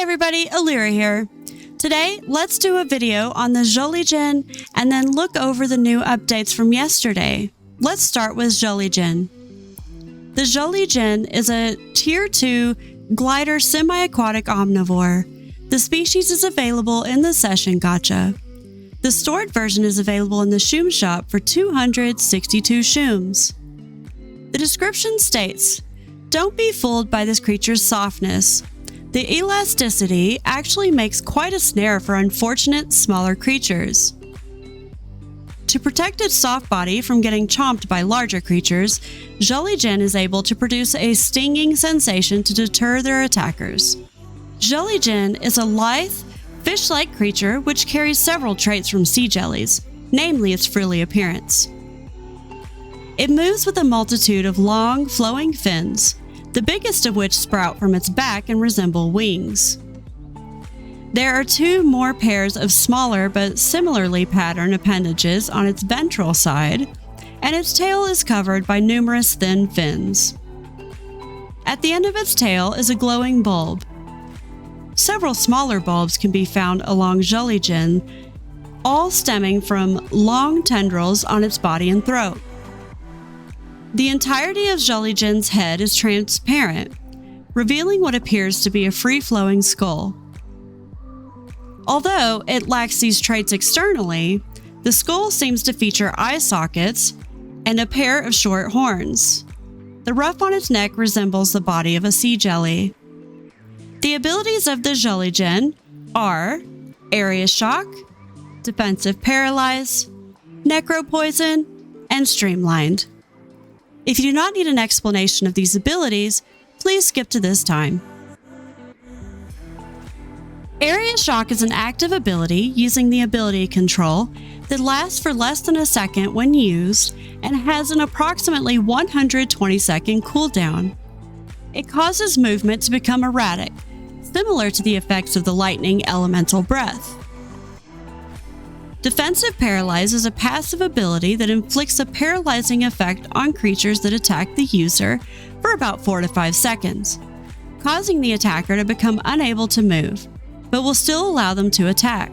everybody, Elirra here. Today, let's do a video on the Zheljin and then look over the new updates from yesterday. Let's start with Zheljin. The Zheljin is a Tier 2 glider semi-aquatic omnivore. The species is available in the Session Gacha. The stored version is available in the Shoom shop for 262 Shooms. The description states, "Don't be fooled by this creature's softness. The elasticity actually makes quite a snare for unfortunate smaller creatures. To protect its soft body from getting chomped by larger creatures, Zheljin is able to produce a stinging sensation to deter their attackers. Zheljin is a lithe, fish-like creature which carries several traits from sea jellies, namely its frilly appearance. It moves with a multitude of long, flowing fins, the biggest of which sprout from its back and resemble wings. There are two more pairs of smaller but similarly patterned appendages on its ventral side, and its tail is covered by numerous thin fins. At the end of its tail is a glowing bulb. Several smaller bulbs can be found along Zheljin, all stemming from long tendrils on its body and throat. The entirety of Zheljin's head is transparent, revealing what appears to be a free-flowing skull. Although it lacks these traits externally, the skull seems to feature eye sockets and a pair of short horns. The ruff on its neck resembles the body of a sea jelly. The abilities of the Zheljin are Area Shock, Defensive Paralyze, Necropoison, and Streamlined. If you do not need an explanation of these abilities, please skip to this time. Area Shock is an active ability using the ability control that lasts for less than a second when used and has an approximately 120-second cooldown. It causes movement to become erratic, similar to the effects of the lightning elemental breath. Defensive Paralyze is a passive ability that inflicts a paralyzing effect on creatures that attack the user for about 4 to 5 seconds, causing the attacker to become unable to move, but will still allow them to attack.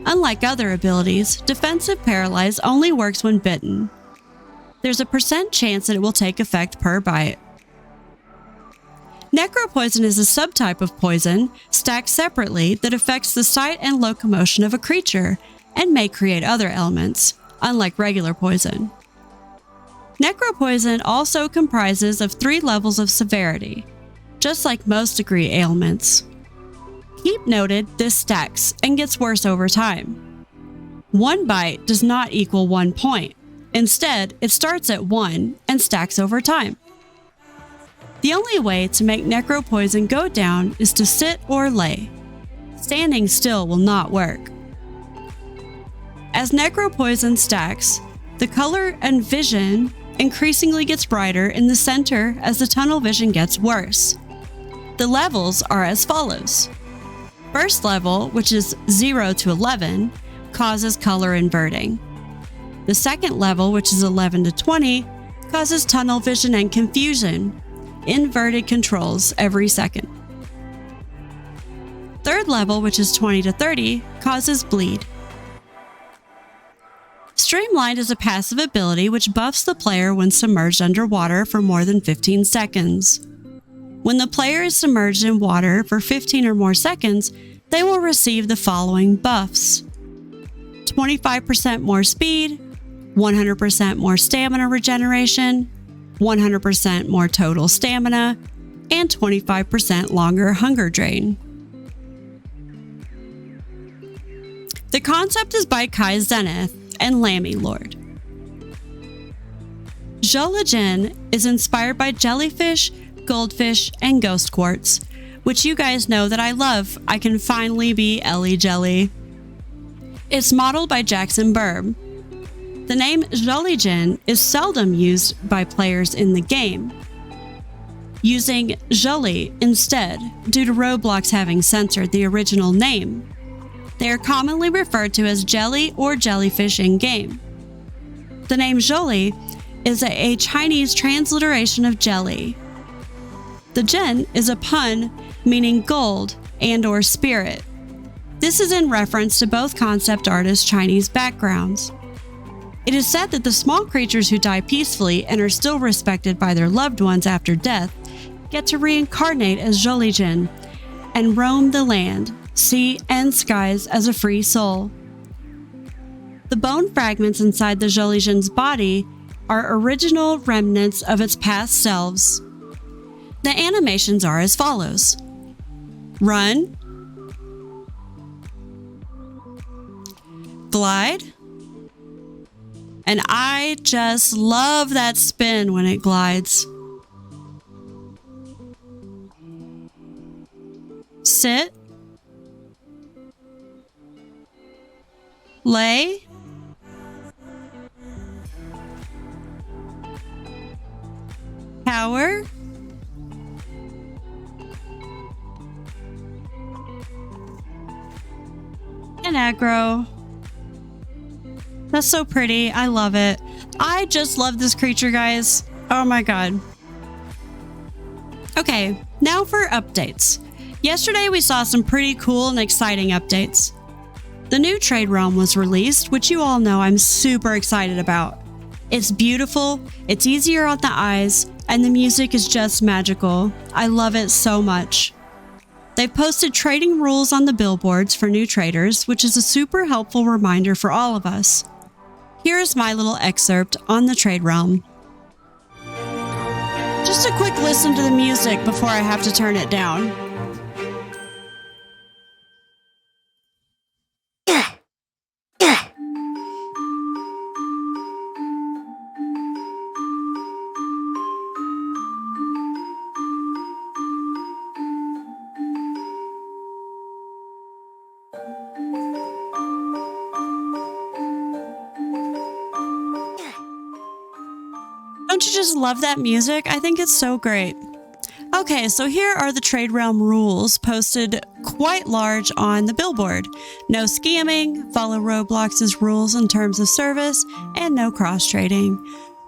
Unlike other abilities, Defensive Paralyze only works when bitten. There's a % chance that it will take effect per bite. Necropoison is a subtype of poison, stacked separately, that affects the sight and locomotion of a creature, and may create other elements, unlike regular poison. Necropoison also comprises of 3 levels of severity, just like most degree ailments. Keep noted this stacks and gets worse over time. 1 bite does not equal 1 point. Instead, it starts at 1 and stacks over time. The only way to make necropoison go down is to sit or lay. Standing still will not work. As necropoison stacks, the color and vision increasingly gets brighter in the center as the tunnel vision gets worse. The levels are as follows. First level, which is 0 to 11, causes color inverting. The second level, which is 11 to 20, causes tunnel vision and confusion. Inverted controls every second. Third level, which is 20 to 30, causes bleed. Streamlined is a passive ability which buffs the player when submerged underwater for more than 15 seconds. When the player is submerged in water for 15 or more seconds, they will receive the following buffs: 25% more speed, 100% more stamina regeneration, 100% more total stamina, and 25% longer hunger drain. The concept is by Kai Zenith and Lammy Lord. Zheljin is inspired by jellyfish, goldfish, and ghost quartz, which you guys know that I love. I can finally be Ellie Jelly. It's modeled by Jackson Burb. The name Zheljin is seldom used by players in the game, using Zheli instead due to Roblox having censored the original name. They are commonly referred to as jelly or jellyfish in-game. The name Zheli is a Chinese transliteration of jelly. The Jin is a pun meaning gold and/or spirit. This is in reference to both concept artists' Chinese backgrounds. It is said that the small creatures who die peacefully and are still respected by their loved ones after death get to reincarnate as Zheljin and roam the land, sea, and skies as a free soul. The bone fragments inside the Zheljin's body are original remnants of its past selves. The animations are as follows: run, glide, and I just love that spin when it glides. Sit, lay, power, and aggro. That's so pretty. I love it. I just love this creature, guys. Oh my god. Okay, now for updates. Yesterday we saw some pretty cool and exciting updates. The new trade realm was released, which you all know I'm super excited about. It's beautiful, it's easier on the eyes, and the music is just magical. I love it so much. They've posted trading rules on the billboards for new traders, which is a super helpful reminder for all of us. Here's my little excerpt on the trade realm. Just a quick listen to the music before I have to turn it down. Don't you just love that music? I think it's so great. Okay, so here are the trade realm rules posted quite large on the billboard. No scamming, follow Roblox's rules and terms of service, and no cross-trading.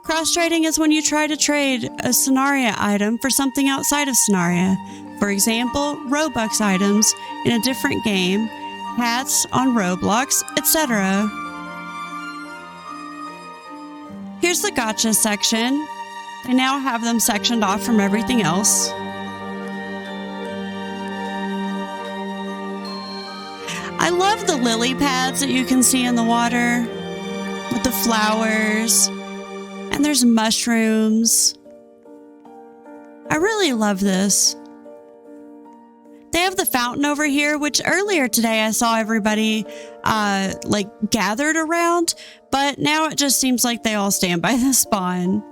Cross-trading is when you try to trade a Sonaria item for something outside of Sonaria. For example, Robux items in a different game, hats on Roblox, etc. Here's the gotcha section. I now have them sectioned off from everything else. I love the lily pads that you can see in the water with the flowers, and there's mushrooms. I really love this. They have the fountain over here, which earlier today I saw everybody gathered around, but now it just seems like they all stand by the spawn.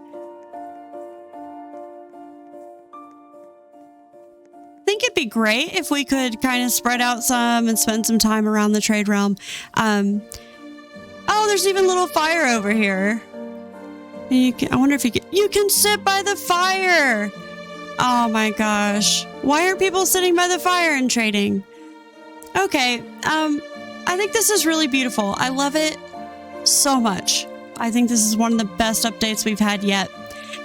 I think it'd be great if we could kind of spread out some and spend some time around the trade realm. Oh, there's even a little fire over here. I wonder if you can sit by the fire. Oh my gosh. Why aren't people sitting by the fire and trading? Okay, I think this is really beautiful. I love it so much. I think this is one of the best updates we've had yet.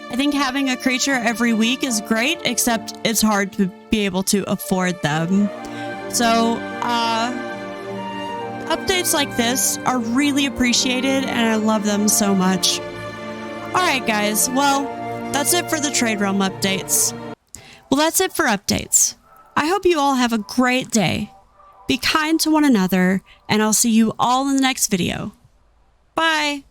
I think having a creature every week is great, except it's hard to be able to afford them. So, updates like this are really appreciated, and I love them so much. Alright guys, well, that's it for the trade realm updates. Well, that's it for updates. I hope you all have a great day. Be kind to one another, and I'll see you all in the next video. Bye!